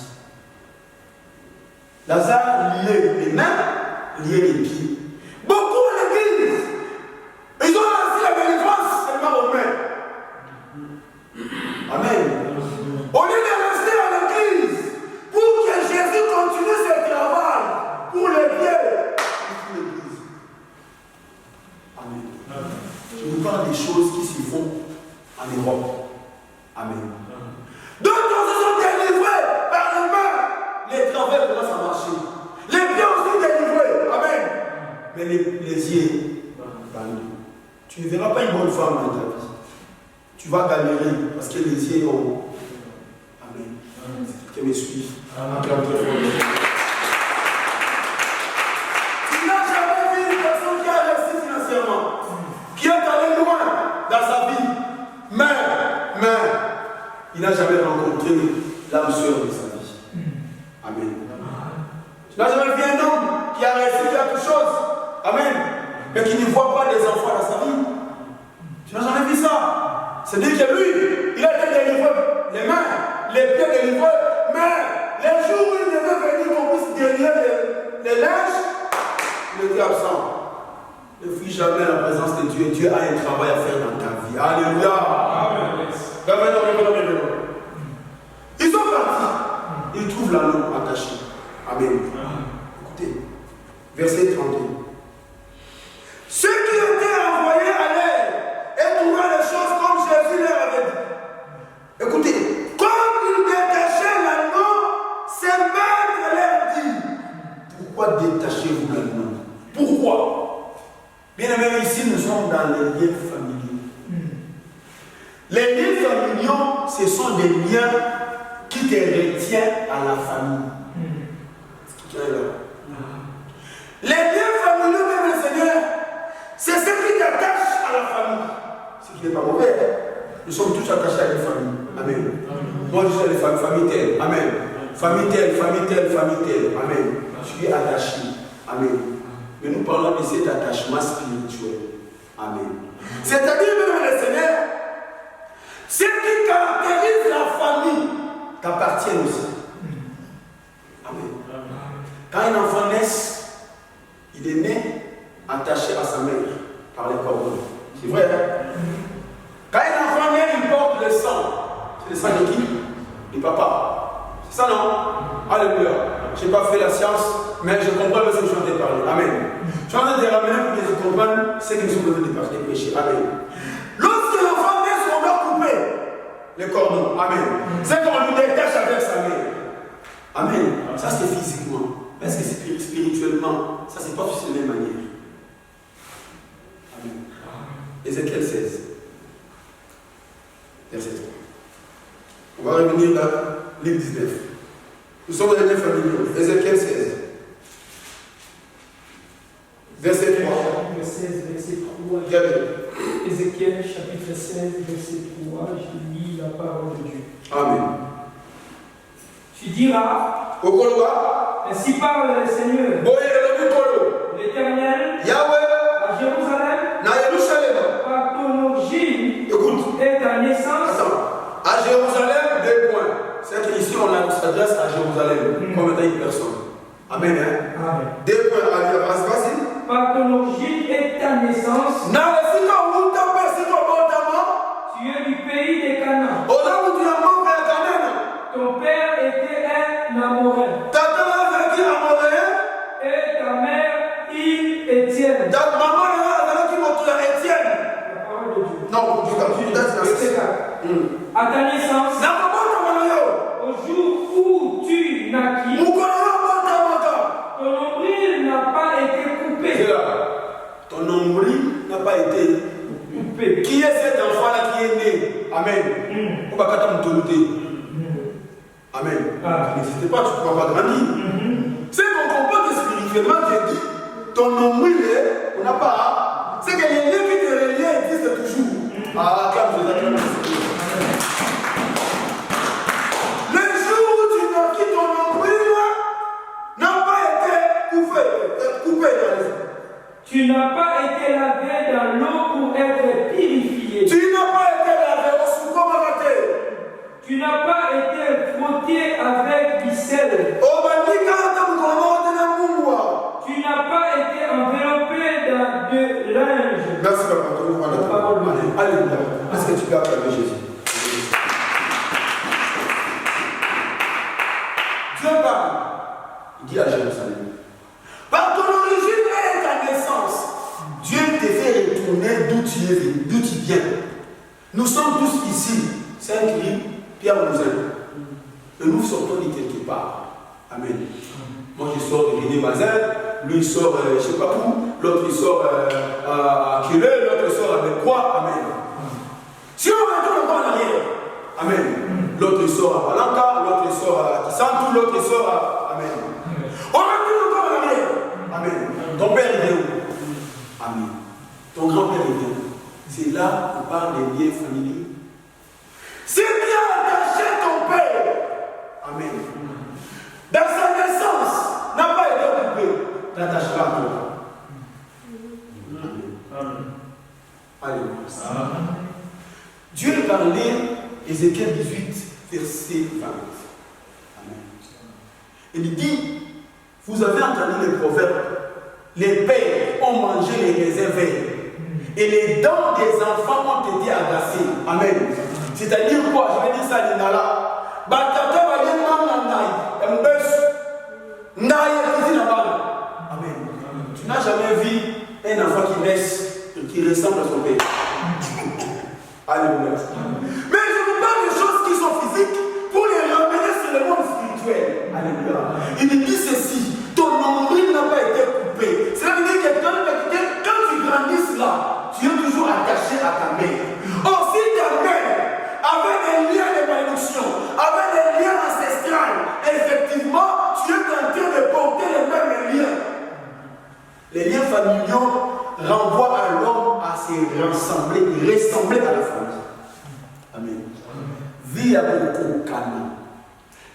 Lazare liait les mains, liait les pieds. Beaucoup à l'église, ils ont lancé la délivrance seulement aux mains. Amen. Au lieu de rester à l'église pour que Jésus continue ce travail pour les pieds, l'église. Amen. Je vous parle des choses qui se font en Europe. Amen. D'autres se sont délivrés par les mains. Les travers commencent à marcher. Les pieds aussi délivrés. Amen. Mais les yeux, tu ne verras pas une bonne femme dans ta vie. Tu vas galérer parce que les yeux ont. Amen. Que me suivent. Tu n'as jamais vu une personne qui a réussi financièrement, qui est allé loin dans sa vie, mais il n'a jamais rencontré l'âme sœur de sa vie. Amen. Tu n'as jamais vu un homme qui a réussi quelque chose, amen, mais qui ne voit pas des enfants dans sa vie. Tu n'as jamais vu ça. C'est-à-dire que lui, il a été délivré, les mains, les pieds délivrés, mais les jour où il devait venir qu'on puisse guérir les linges, il était absent. Ne fuis jamais la présence de Dieu. Dieu a un travail à faire dans ta vie. Alléluia. Amen. Ils sont partis. Ils trouvent l'anneau attaché. Amen. Écoutez, verset 31. Ceux qui étaient envoyés à l'air et trouvaient les choses comme Jésus leur avait dit. Écoutez, comme ils détachaient l'anneau, ses maîtres leur dit, pourquoi détachez-vous l'anneau? Pourquoi? Bien aimé, ici nous sommes dans les liens familiaux. Les liens familiaux, ce sont des liens qui te retiennent à la famille. Les liens familiaux, même le Seigneur, c'est ce qui t'attache à la famille. Ce qui n'est pas mauvais. Nous sommes tous attachés à une famille. Amen. Moi, je suis les familles telles. Amen. Famille telle, famille telle, famille telle. Amen. Je suis attaché. Amen. Mais nous parlons de cet attachement spirituel. Amen. C'est-à-dire, même le Seigneur, ce qui caractérise la famille t'appartient aussi. Amen. Quand un enfant naît, il est né attaché à sa mère par les cordons. C'est vrai, hein? Quand un enfant naît, il porte le sang. C'est le sang de qui? Du papa. C'est ça, non? Alléluia. Je n'ai pas fait la science, mais je comprends ce que je suis en train de parler. Amen. Je suis en train de ramener pour que je comprenne ce que nous sommes venus de pécher. Amen. Lorsque l'enfant naît, on doit couper les cordons. Amen. C'est qu'on lui détache avec sa mère. Amen. Ça, c'est physiquement. Parce que c'est spirituellement, ça, c'est pas tous de la même manière. Amen. Ézéchiel 16. Verset 3. On va revenir dans livre 19. Nous sommes dans les liens familiaux. Ézéchiel 16. Verset 3. Chapitre 16, verset 3. Regardez. Ézéchiel, chapitre 16, verset 3. Je lis la parole de Dieu. Amen. Tu diras, Au Koloba, ainsi parle le Seigneur, l'Éternel, Yahweh, à Jérusalem, na Jérusalem. par ton origine Écoute. et ta naissance. Attends. À Jérusalem, 2 points. C'est qu'ici, on s'adresse à Jérusalem comme étant une personne. Amen. Hein? Amen. 2 points. Allez, vas-y. Par ton origine et ta naissance, tu es du pays des Canaan. Ton père était un Amoréen. Et ta mère, île Étienne. La parole de Dieu. Non, Verset 4. À ta naissance, au jour où tu naquis, ton nombril n'a pas été coupé. Ton nombril n'a pas été Coupé. Qui est cet enfant-là qui est né? Amen. On va pas t'en Amen. N'hésitez pas, tu ne pourras pas grandir. C'est qu'on comprend que spirituellement, Dieu dit, ton nombril, on n'a pas. C'est que les liens qui te relient existent toujours. Comme je l'ai dit. Le jour où tu naquis, ton nombril n'a pas été coupé dans les eaux. Tu n'as pas été lavé dans l'eau pour être purifié. Tu n'as pas été lavé au soukomaraté. Tu n'as pas été frotté avec du sel. Tu n'as pas été enveloppé dans de linge. Merci papa. Alléluia. Est-ce que tu peux acclamer Jésus? Dieu parle. Il dit à Jérusalem. Par ton origine et ta naissance, Dieu te fait retourner d'où tu viens. Nous sommes tous ici. C'est un cri. Pierre nous aime. Et nous sortons de quelque part. Amen. Moi je sors de René Mazin, lui il sort je ne sais pas où, l'autre il sort à Quillet, l'autre sort avec quoi? Amen. Si on retourne encore en arrière, Amen. L'autre il sort à Palanca, l'autre il sort à Kisantou, l'autre il sort à Amen. On retourne encore en arrière. Amen. Ton père il est où? Amen. Ton grand-père il est où? C'est là qu'on parle des liens familiaux. C'est bien attaché ton père. Amen. Dans sa naissance, n'a pas été coupé. T'attacheras à toi. Amen. Alléluia. Dieu est parlé, Ézéchiel 18, verset 20. Amen. Vous avez entendu les proverbes. Les pères ont mangé les raisins verts. Et les dents des enfants ont été agacées. Amen. C'est-à-dire quoi? Je vais dire ça à Nala. Amen. Tu n'as jamais vu un enfant qui naisse et qui ressemble à son père. Alléluia. Mais je vous parle de choses qui sont physiques pour les ramener sur le monde spirituel. Alléluia. Il dit ceci, ton nombril n'a pas été coupé. Cela veut dire que quand tu grandis là, tu es toujours attaché à ta mère. Or, si ta mère avait des liens de malédiction, avait des liens ancestrales, effectivement, tu es en train de porter les mêmes liens. Les liens familiaux renvoient à l'homme à se ressembler à la famille. Amen. Vie à beaucoup calme.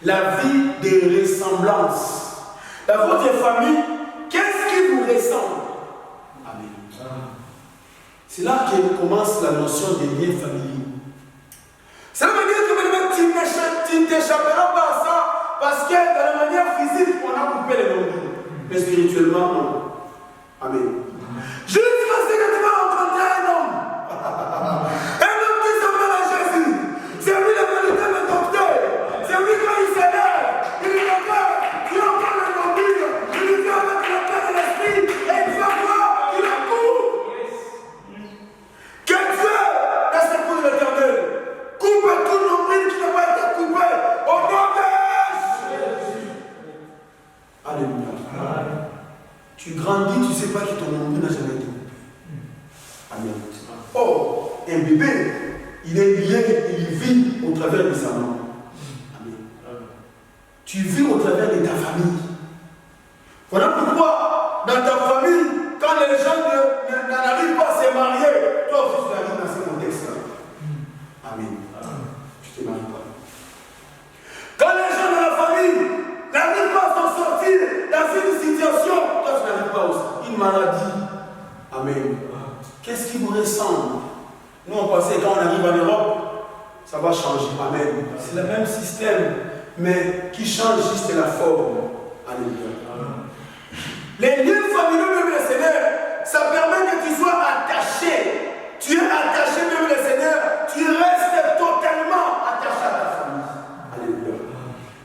La vie de ressemblance. Dans votre famille, qu'est-ce qui vous ressemble? Amen. C'est là que commence la notion des liens familiaux. Ça veut dire que tu ne t'échapperas pas à ça parce que de la manière physique, on a coupé les nombrils. Mais spirituellement, non. Amen. Jusqu'à ce que tu vas rencontrer un homme. Un homme qui s'appelle Jésus. C'est lui le véritable docteur. C'est lui quand il s'énerve. Il dit encore, tu as encore le nombril. Il lui dit avec la paix de l'esprit. Et il va voir qu'il a coupe. Que Dieu, dans ce coup de l'éternel, coupe tout nombril qui n'a pas été coupé. Au nom de Jésus. Alléluia. Tu grandis, tu ne sais pas que ton nombril n'a jamais été coupé. Amen. Oh, un bébé, il est lié, il vit au travers de sa maman. Amen. Tu vis au travers de ta famille. Voilà pourquoi, dans ta famille, quand les gens n'arrivent pas à se marier, toi aussi tu arrives dans ce contexte-là. Amen. Tu ne te maries pas. Quand les gens de la famille n'arrivent pas à s'en sortir dans une situation, toi tu n'arrives pas aussi. Une maladie. Amen. Qu'est-ce qui vous ressemble? Nous on pensait quand on arrive en Europe, ça va changer. Amen. C'est le même système, mais qui change juste la forme. Alléluia. Les liens familiaux, même le Seigneur, ça permet que tu sois attaché. Tu es attaché, même le Seigneur, tu restes totalement attaché à ta famille. Alléluia.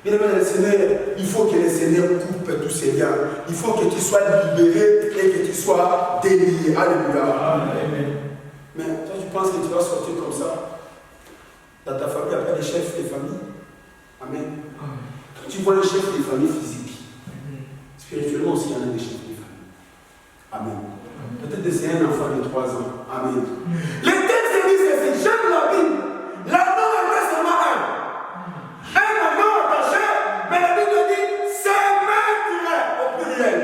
Bien aimé le Seigneur, il faut que le Seigneur coupe tous ces liens. Il faut que tu sois libéré et que tu sois délié. Alléluia. Amen. Mais toi, tu penses que tu vas sortir comme ça? Dans ta famille, après les chefs de famille. Amen. Quand tu vois les chefs de famille physiques, spirituellement aussi, il y en a des chefs de famille. Amen. Peut-être que c'est un enfant de 3 ans. Amen. Les textes disent ceci, j'aime la Bible. L'Adam était seulement un. Un amour attaché, mais la Bible dit c'est maître au pluriel.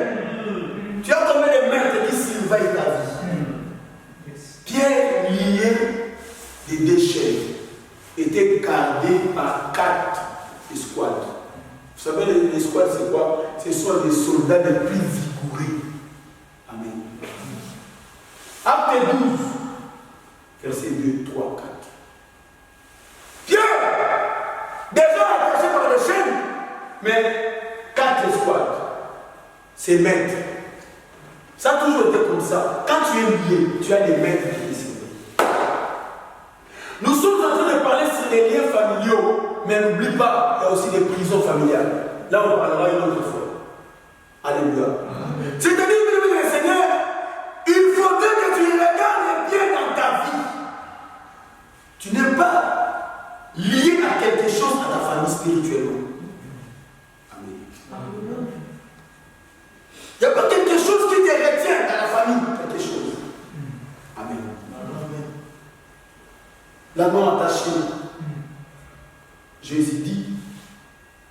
Tu as tombé les maîtres qui surveillent ta vie. Pierre lié des déchets était gardé par 4 escouades. Vous savez, les escouades, c'est quoi? Ce sont des soldats les plus vigoureux. Amen. Acte 12, versets 2, 3, 4. Pierre, déjà attaché par les chaînes, mais 4 escouades. C'est maîtres. Ça a toujours été comme ça. Quand tu es lié, tu as des maîtres qui te surveillent. Nous sommes en train de parler sur les liens familiaux, mais n'oublie pas, il y a aussi des prisons familiales. Là, on parlera une autre fois. Alléluia. C'est-à-dire que le Seigneur, il faudrait que tu regardes bien dans ta vie. Tu n'es pas lié à quelque chose à ta famille spirituellement. Amen. Il n'y a pas quelque chose qui te retient dans la famille. Quelque chose. Amen. L'amour attaché. Jésus dit,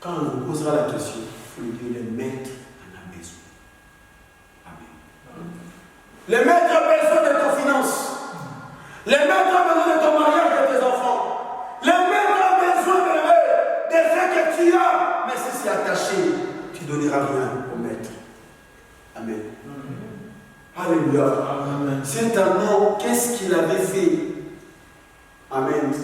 quand on nous posera la question, il faut lui dire les maîtres à la maison. Amen. Les maîtres ont besoin de ton finance. Les maîtres ont besoin de ton mariage et de tes enfants. Les maîtres ont besoin de ce que tu as. Mais si c'est attaché, tu ne donneras rien au maître. Amen. Alléluia. Amen. Cet amour, qu'est-ce qu'il avait fait? Amen.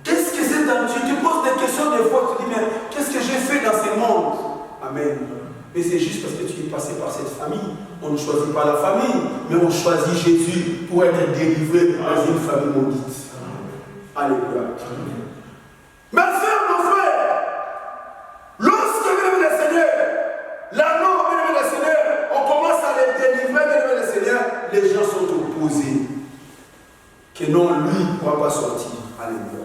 Qu'est-ce que c'est dans... Tu te poses des questions des fois, tu te dis, mais qu'est-ce que j'ai fait dans ce monde? Amen. Mais c'est juste parce que tu es passé par cette famille. On ne choisit pas la famille, mais on choisit Jésus pour être délivré dans une famille maudite. Alléluia. Ma soeur, mon frère, lorsque, bien-aimé le Seigneur, l'anneau, bien-aimé le Seigneur, on commence à les délivrer, bien-aimé le Seigneur, les gens sont opposés. Que non, lui ne pourra pas sortir. Alléluia.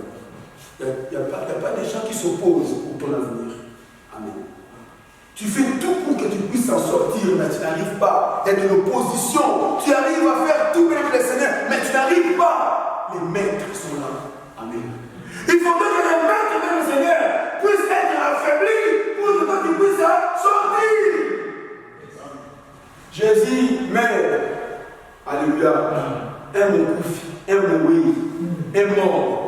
Il n'y a pas des gens qui s'opposent pour ton avenir. Amen. Tu fais tout pour que tu puisses en sortir, mais tu n'arrives pas. Il y a de l'opposition. Tu arrives à faire tout, bien le Seigneur, mais tu n'arrives pas. Les maîtres sont là. Amen. Il faudrait que les maîtres, bien le Seigneur, puissent être affaiblis pour que tu puisses sortir. Jésus, mère, alléluia, un mot, un oui, un mort.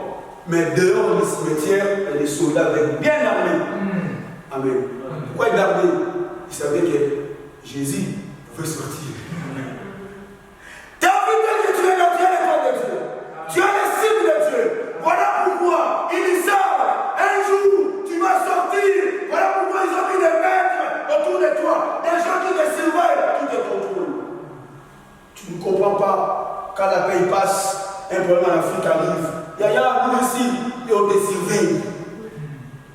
Mais dehors du cimetière, il y a des soldats bien armés. Amen. Pourquoi il est armé? Il savait que Jésus veut sortir. Tu as vu que tu es là, tu as l'école de Dieu. Tu as les signes de Dieu. Voilà pourquoi ils savent. Un jour, tu vas sortir. Voilà pourquoi ils ont mis des maîtres autour de toi. Des gens qui te surveillent, qui te contrôlent. Tu ne comprends pas. Quand la paix passe, un problème en Afrique arrive. Il y a nous ici, et on te surveille.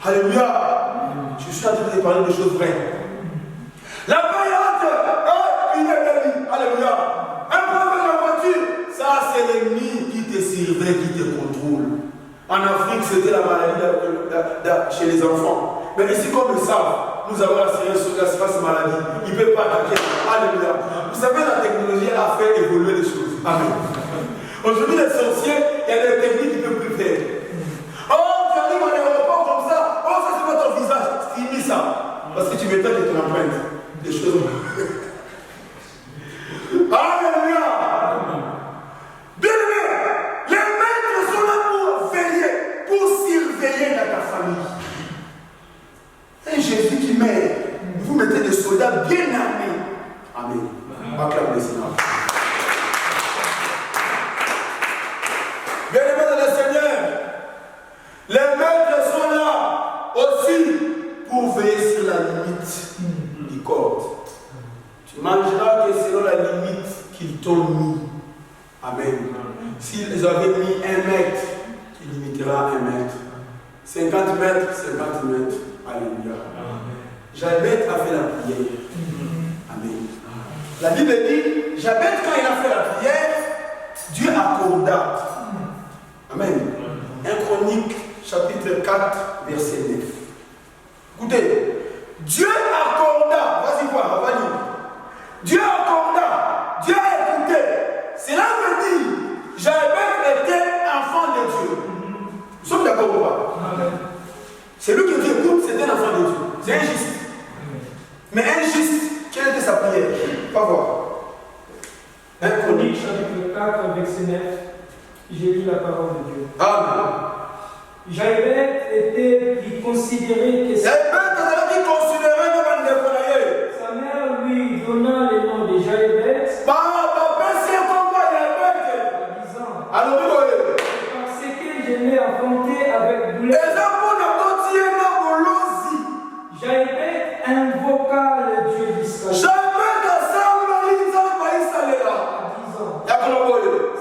Alléluia. Je suis en train de parler de choses vraies. La paillante, il est béni. Alléluia. Un problème dans la voiture, ça c'est l'ennemi qui te surveille, qui te contrôle. En Afrique, c'était la maladie chez les enfants. Mais ici, comme ils savent, nous avons l'assurance maladie. Il ne peut pas attaquer. Alléluia. Vous savez, la technologie a fait évoluer les choses. Amen. Aujourd'hui, les sorciers, il y a des techniques qui ne peuvent plus faire. Oh, tu arrives à l'aéroport comme ça. Oh, ça c'est pas ton visage. Finis ça. Parce que tu m'étonnes de ton empreinte. Des choses. Alléluia. Bien-aimé, les maîtres sont là pour veiller, pour surveiller dans ta famille. Et Jésus qui met, vous mettez des soldats bien armés. Amen. Acclame le Seigneur. Bien-aimés dans le Seigneur, les maîtres sont là aussi pour veiller sur la limite du corps. Tu mangeras que selon la limite qu'ils t'ont mis. Amen. S'ils avaient mis 1 mètre, tu limiteras 1 mètre. 50 mètres, 50 mètres. Alléluia. Jabez a fait la prière. Amen. La Bible dit, Jabez, quand il a fait la prière, Dieu accorda. Amen. 1 Chronique, chapitre 4, verset 9. Écoutez, Dieu accorda, vas-y voir, on va lire. Dieu accorda, Dieu a écouté. Cela veut dire, Jabez était enfant de Dieu. Nous sommes d'accord ou pas? C'est lui qui Dieu écoute, c'était un enfant de Dieu. C'est injuste. Mais injuste, quelle était sa prière? Pas voir. 1 Chronique, chapitre 4, verset 9. J'ai lu la parole de Dieu. Amen. Jabez était considéré que sa mère lui donna le nom de Jabez. Parce que je l'ai affronté avec douleur. Jabez invoqua le Dieu d'Israël.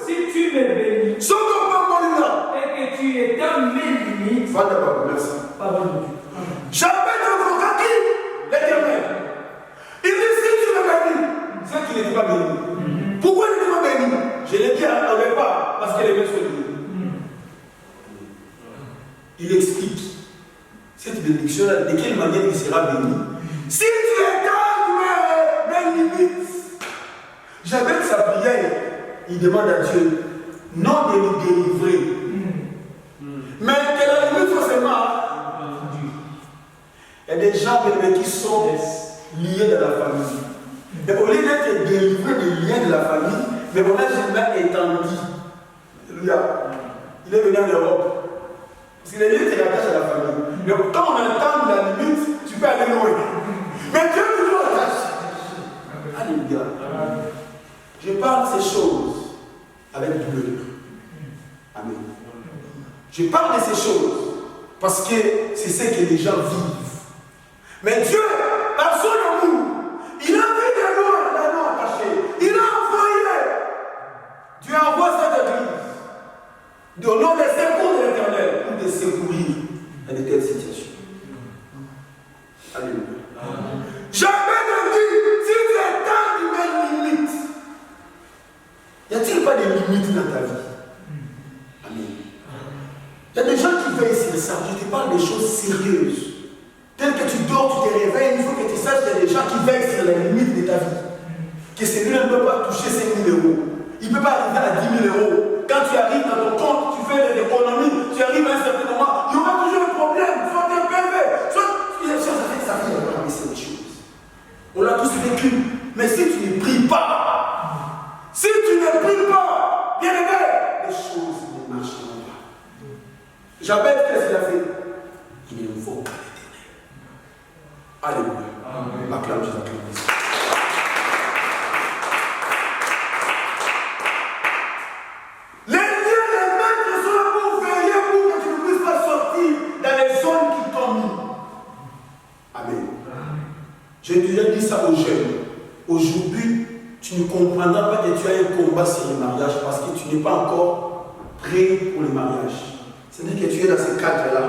Si tu me bénis et que tu éteins mes limites, parole de Dieu. Jamais invoqua qui? L'Éternel. Il dit si tu me bénis, c'est qu'il n'était pas béni. Pourquoi il n'était pas béni? Je l'ai dit à départ, parce que les mains sont liées. Il explique cette bénédiction-là, de quelle manière il sera béni. Si tu éteins mes limites, j'avais sa prière, il demande à Dieu, non de nous délivrer, mais que la limite forcément. Il y a des gens qui sont liés dans la famille. Et au lieu d'être délivrés des liens de la famille, mais on a jamais étendu. Alléluia. Il est venu en Europe. Parce que les liens te rattachent à la famille. Mais quand on entend la limite, tu peux aller loin. Mais Dieu nous attache. Alléluia. Je parle de ces choses avec douleur. Amen. Je parle de ces choses parce que c'est ce que les gens vivent. Mais Dieu, par son amour, vie. Que celui-là ne peut pas toucher 5 000 euros. Il ne peut pas arriver à 10 000 euros. Quand tu arrives dans ton compte, tu fais des économies, tu arrives à un certain moment, il y aura toujours un problème. Soit tu es pervers, soit ça fait avoir baisser les choses. On l'a tous vécu. Mais si tu ne pries pas, si tu ne pries pas, bien aimé, les choses ne marcheront pas. Jabez, qu'est-ce qu'il a fait? Il invoque l'éternel. Alléluia. Acclame Jésus. Les liens, les maîtres sont là pour veiller pour que tu ne puisses pas sortir dans les zones qui t'ont mis. Amen. J'ai déjà dit ça aux jeunes. Aujourd'hui, tu ne comprendras pas que tu as un combat sur le mariage parce que tu n'es pas encore prêt pour le mariage. C'est-à-dire que tu es dans ce cadre-là.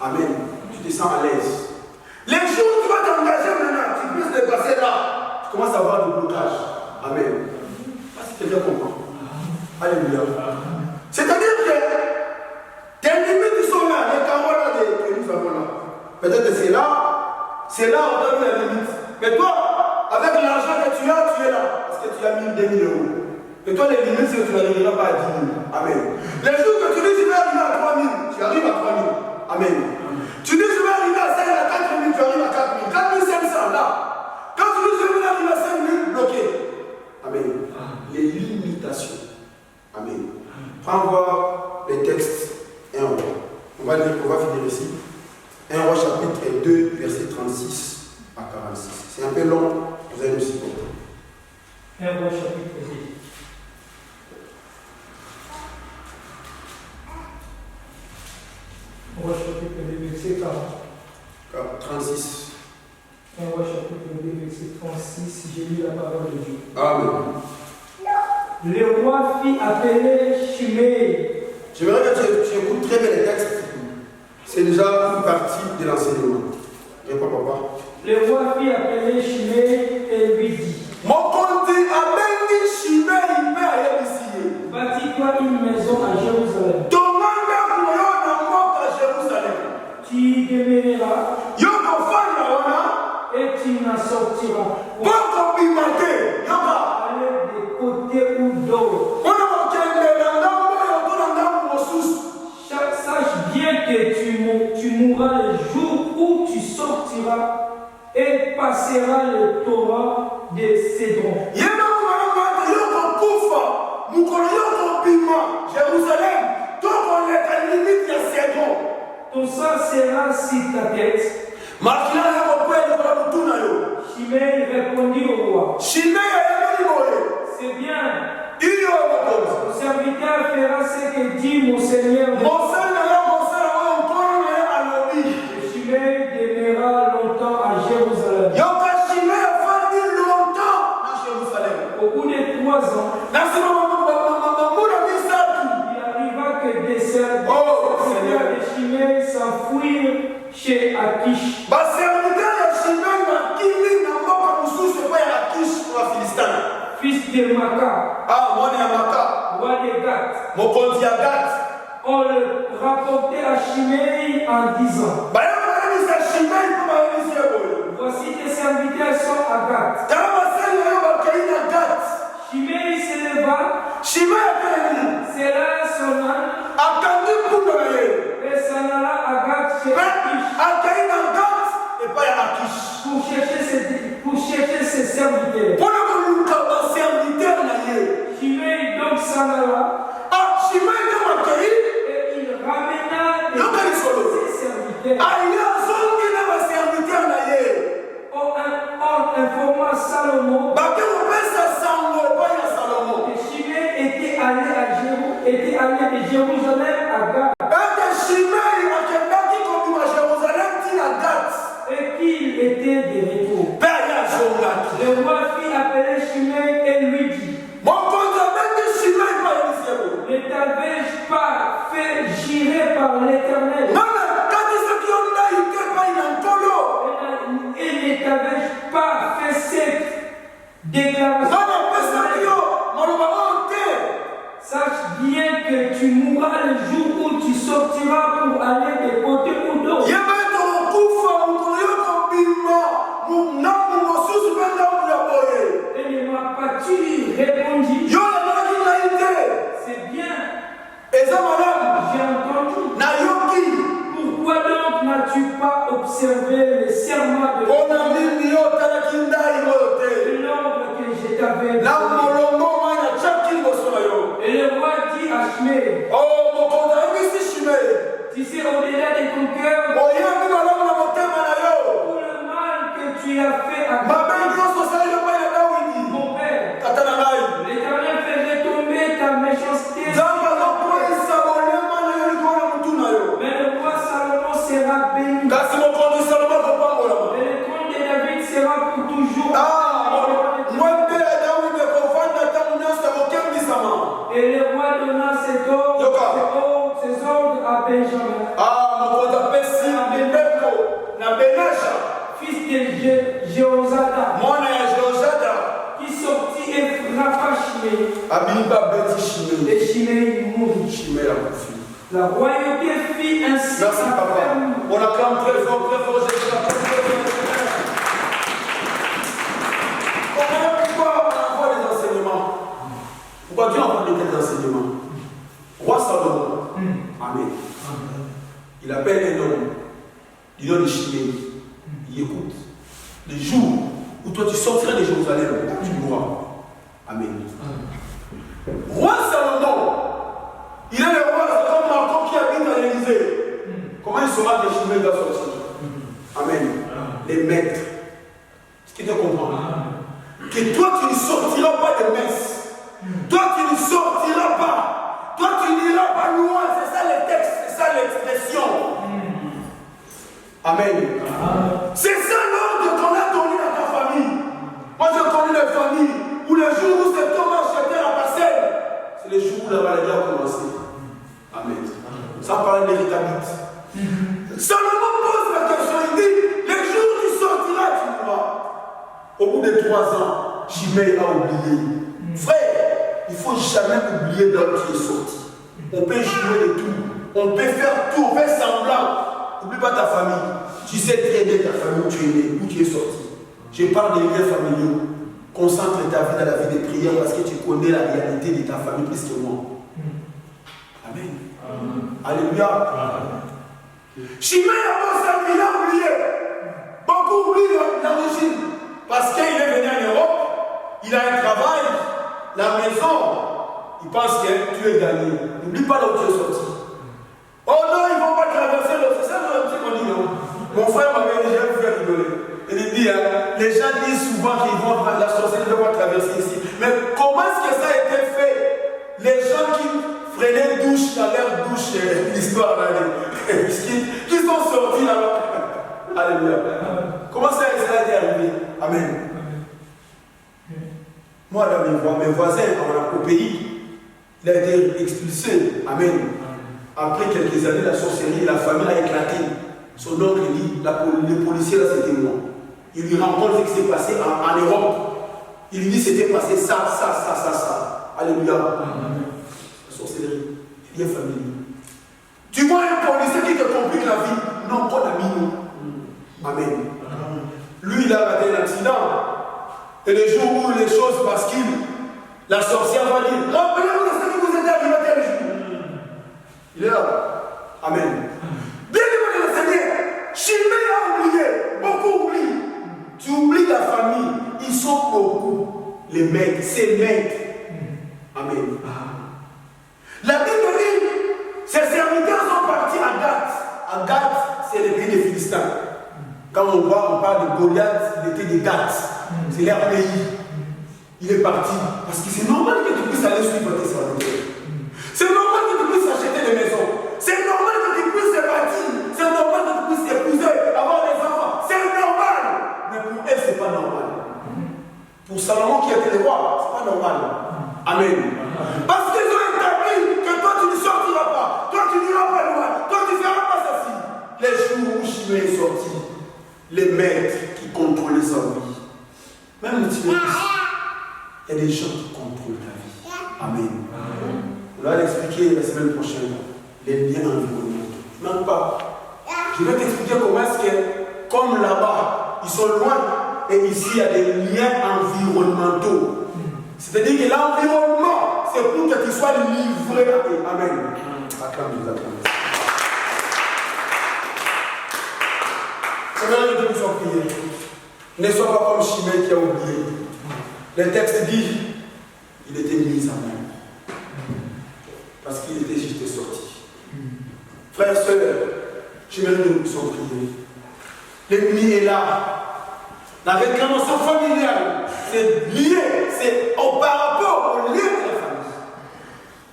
Amen. Tu te sens à l'aise. Les jours où tu vas t'engager maintenant, tu puisses dépasser là, tu commences à avoir du blocage. Amen. Parce que quelqu'un comprend. Alléluia. C'est-à-dire que tes limites sont là, les carottes que nous avons là. Peut-être que c'est là on t'a mis la limite. Mais toi, avec l'argent que tu es là, parce que tu as mis 2 000 euros. Et toi, les limites, c'est que tu n'arriveras pas à 10 000. Amen. Les jours que tu dis, je vais arriver à 3 000, tu arrives à 3 000. Amen. Tu dis, je vais arriver à 5 000, à 4 000, tu arrives à 4 000. 4 500 là. Quand tu dis, je vais arriver à 5 000, bloqué. Amen. Les limitations. Amen. Prends voir les textes 1 roi. On va finir ici. 1 roi chapitre 2, verset 36 à 46. C'est un peu long, vous allez me supporter. 1 roi chapitre 2. Roi chapitre 2, verset 40. 36. 1 roi chapitre 2, verset 36. J'ai lu la parole de Dieu. Amen. Le roi fit appeler Shimei. J'aimerais que tu écoutes très bien les textes. C'est déjà une partie de l'enseignement. Réponds, papa. Le roi fit appeler Shimei et lui dit: Mon compte Abendi Shimei, il peut aller ici. Bâtis-toi une maison à Jérusalem. Ton mandat pour eux à Jérusalem. Tu y demeureras. Yoko Fana, et tu n'en sortiras. Boko Bimate, Yoka. Aller de côté ou d'autre. Sache bien que tu mourras le jour où tu sortiras et passeras le torrent de Cédron. Jérusalem, ton sang sera sur ta tête. Shimei répondit au roi: c'est bien. Mon serviteur fera ce que dit mon Seigneur. Shimei demeura longtemps à Jérusalem. Au bout de 3 ans, il arriva que des serviteurs de Shimei s'enfuirent chez Akish, fils de Maka, roi de Gath. On le rapportait à Shimei en disant: voici tes serviteurs sont à Gath. Shimei se leva, serra son âne et s'en alla à Gath chez Akish pour chercher ses serviteurs. Shimei donc s'en alla et il ramena ses serviteurs. On informa Salomon que Shimei était allé de Jérusalem à Gath et qu'il était de retour. Le roi fit appeler Shimei et lui dit: ne t'avais-je pas fait jurer par l'Éternel? Et ne t'avais-je pas fait cette déclaration? Sache bien que tu mourras le jour où tu sortiras pour aller de côté ou d'autre. à Ma belle grosse société de paix à Daoudi. mon père. Tata Nangaï. L'Éternel faisait tomber ta méchanceté. Mais le roi Salomon sera béni. Mais le trône de David sera pour toujours. Et le roi donna ses ordres à Benjamin. Fils de Jéhozada. Qui sortit et frappa Shimei. Et Shimei mourut. La royauté fit ainsi. Merci papa. On acclame très fort, très fort. Pourquoi on envoie des enseignements? Pourquoi Dieu envoie des enseignements? Roi Salomon. Amen. Il appelle un homme. Il donne Shimei. Il écoute. Le jour où toi tu sortiras de Jérusalem, tu mourras. Amen. Roi Salomon. Il est le roi, c'est comme Marco qui habite à l'Élysée. Comment il saura que Shimei doit sortir? Amen. Les maîtres. Est-ce que tu comprends? Que toi tu ne sortiras pas de messe. Toi tu ne sortiras pas. Toi tu n'iras pas loin. C'est ça le texte, c'est ça l'expression. Amen. C'est ça l'ordre qu'on a donné dans ta famille. Moi je connais des familles où le jour où cet homme a acheté la parcelle, c'est le jour où la maladie a commencé. Amen. Sans parler d'héritabilité. Salomon pose la question, il dit, le jour où tu sortiras, tu mourras. Au bout de 3 ans, Shimei a oublié. Frère, il ne faut jamais oublier d'où tu es sorti. On peut jouer de tout. On peut faire tout, on fait semblant. N'oublie pas ta famille. Tu sais très bien ta famille où tu es né, où tu es sorti. Je parle des liens familiaux. Concentre ta vie dans la vie de prière parce que tu connais la réalité de ta famille plus que moi. Amen. Alléluia. Shimei il a oublié. Beaucoup oublient l'origine. Parce qu'il est venu en Europe, il a un travail, la maison. Il pense que tu es gagné. N'oublie pas là où tu es sorti. Oh non, ils ne vont pas traverser l'eau. C'est ça qu'on dit, non? Mon frère m'avait déjà fait rigoler. Il dit, les gens disent souvent qu'ils vont la sorcellerie ne va pas traverser ici. Mais comment est-ce que ça a été fait? Les gens qui freinaient douche dans leur douche, l'histoire là, qui sont sortis là-bas. Alléluia. Comment ça a été arrivé? Amen. Moi, là, mes voisins, au pays, il a été expulsé. Amen. Après quelques années, la sorcellerie, la famille a éclaté. Son oncle dit, les policiers là, c'était moi. Il lui rencontre ce qui s'est passé en Europe. Il lui dit, c'était passé ça. Alléluia. La sorcellerie, lien familier. Tu vois un policier qui te complique la vie. Non, pas l'ami, non. Amen. Lui, il a raté un accident. Et le jour où les choses basculent, la sorcière va dire, rappelez-vous de ce qui vous est arrivé tel jour. Il est là. Amen. Bien-aimé le Seigneur, Shimei a oublié. Beaucoup oublient. Tu oublies la famille. Ils sont beaucoup. Les maîtres, ces maîtres. Amen. La Bible dit, ses serviteurs sont partis à Gath. À Gath, c'est le pays des Philistins. Quand on parle de Goliath, il était de Gath. C'est leur pays. Il est parti. Parce que c'est normal que tu puisses aller suivre tes serviteurs. C'est normal que tu puisses acheter des maisons. C'est normal que tu puisses te bâtir. C'est normal que tu puisses épouser, avoir des enfants. C'est normal. Mais pour elle, ce n'est pas normal. Pour Salomon qui était le roi, ce n'est pas normal. Amen. Parce qu'ils ont établi que toi tu ne sortiras pas. Toi tu n'iras pas loin. Toi tu ne feras pas ceci. Les jours où Shimei est sorti, les maîtres qui contrôlaient sa vie. Même si il y a des gens qui contrôlent ta vie. Amen. On va l'expliquer la semaine prochaine. Les liens environnementaux. Même pas. Je vais t'expliquer comment est-ce que, comme là-bas, ils sont loin, et ici il y a des liens environnementaux. C'est-à-dire que l'environnement, c'est pour que tu sois livré à Dieu. Amen. Acclame. Seigneur, nous sommes priés. Ne sois pas comme Shimei qui a oublié. Le texte dit, il était mis à mort. Parce qu'il était juste sorti. Frères, sœurs, j'aimerais que nous puissions prier. L'ennemi est là. La réclamation familiale, c'est lié, c'est par rapport au lien de la famille.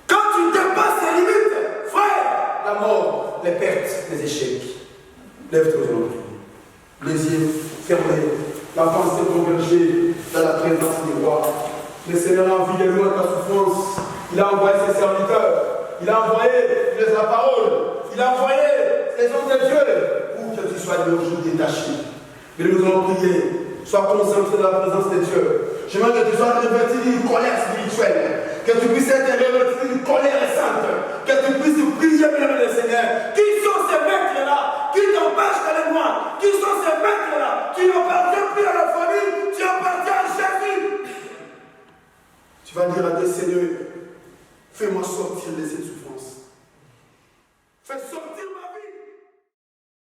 Quand tu dépasses les limites, frère, la mort, les pertes, les échecs, lève-toi aujourd'hui. Les yeux fermés, la pensée convergée dans la présence du roi. Le Seigneur a envie de loin ta souffrance. Il a envoyé ses serviteurs. Il a envoyé la parole. Il a envoyé les hommes de Dieu pour que tu sois de jour détaché. Mais nous allons prier. Sois concentré dans la présence de Dieu. J'aimerais que tu sois revêtu d'une colère spirituelle. Que tu puisses être revêtu d'une colère sainte. Que tu puisses prier, bien le Seigneur. Qui sont ces maîtres-là qui t'empêchent d'aller loin? Qui sont ces maîtres-là qui n'appartiennent plus à la famille? Tu appartiens à Jésus. Tu vas dire à Dieu, Seigneur, fais-moi sortir de cette souffrance.